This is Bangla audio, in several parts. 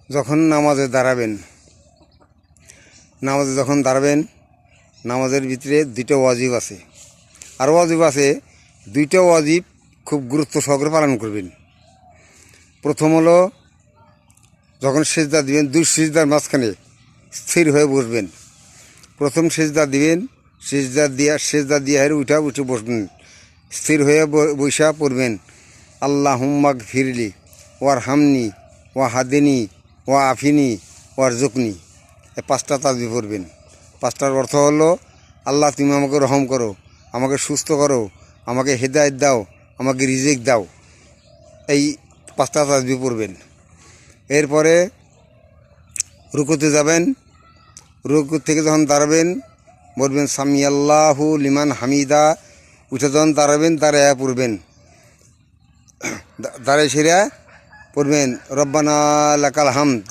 যখন নামাজে দাঁড়াবেন, নামাজের ভিতরে দুইটা ওয়াজিব আছে, আর ওয়াজিব আছে দুইটা ওয়াজিব খুব গুরুত্ব সহকারে পালন করবেন। প্রথম হলো যখন সেজদা দিবেন, দুই সেজদার মাঝখানে স্থির হয়ে বসবেন। প্রথম সেজদা দিবেন, সেজদা দিয়ে উঠে বসবেন, স্থির হয়ে বৈশা পড়বেন আল্লাহুম্মা গফিরলি ওয়ার হামনি ওয়া হাদিনি ওয়া আফিনি ওয়ার জুকনি। এই পাঁচটা তাসবিহ পড়বেন। পাঁচটার অর্থ হলো, আল্লাহ তুমি আমাকে রহম করো, আমাকে সুস্থ করো, আমাকে হেদায়েত দাও, আমাকে রিজিক দাও। এই পাঁচটা তাসবিহ পড়বেন। এরপরে রুকুতে যাবেন। রুকু থেকে যখন দাঁড়াবেন বলবেন সামি আল্লাহু লিমান হামিদা। উঠে যখন দাঁড়াবেন দাঁড়ায়া পড়বেন, দাঁড়ায় সেরা পড়বেন রব্বানা লাকাল হামদ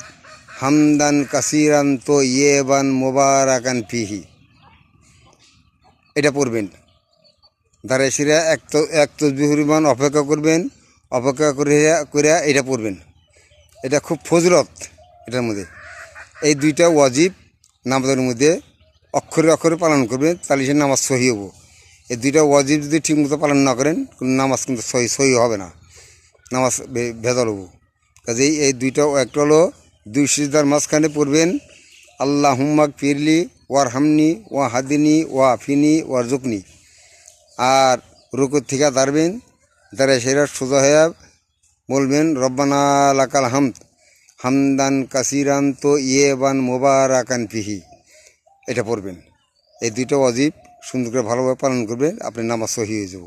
হামদান কাসিরান তো ইয়েবান মোবারাকান ফিহি। এটা পড়বেন। দাঁড়ায় সেরা এক তসবিহ পরিমাণ অপেক্ষা করবেন, অপেক্ষা করে এটা পড়বেন। এটা খুব ফজিলত এটার মধ্যে। এই দুইটা ওয়াজিব নামাজের মধ্যে অক্ষরে অক্ষরে পালন করবেন, তাহলে সে নামাজ সহি হবো। এই দুইটা ওয়াজিব যদি ঠিকমতো পালন না করেন, নামাজ কিন্তু সহি হবে না, নামাজ ভেজাল হবো। কাজেই এই দুইটা, একটা হলো দুই সিজদার মাঝখানে পড়বেন আল্লাহুম্মা গফিরলি ওয়ার হামনি ওয়া হাদিনি ওয়া আফিনি ওয়ার জুকনি। আর রুকুর থেকে দাঁড়াবেন, দাঁড়ায় সেরা সোজা হয়ে বলবেন রব্বানা লাকাল হামদ হামদান কাসিরান তো ইয়েবান মোবারাকান ফিহি। এটা পড়বেন। এই দুইটা ওয়াজিব সুন্দর করে ভালোভাবে পালন করবেন, আপনার নামাজ সহি হয়ে যাব।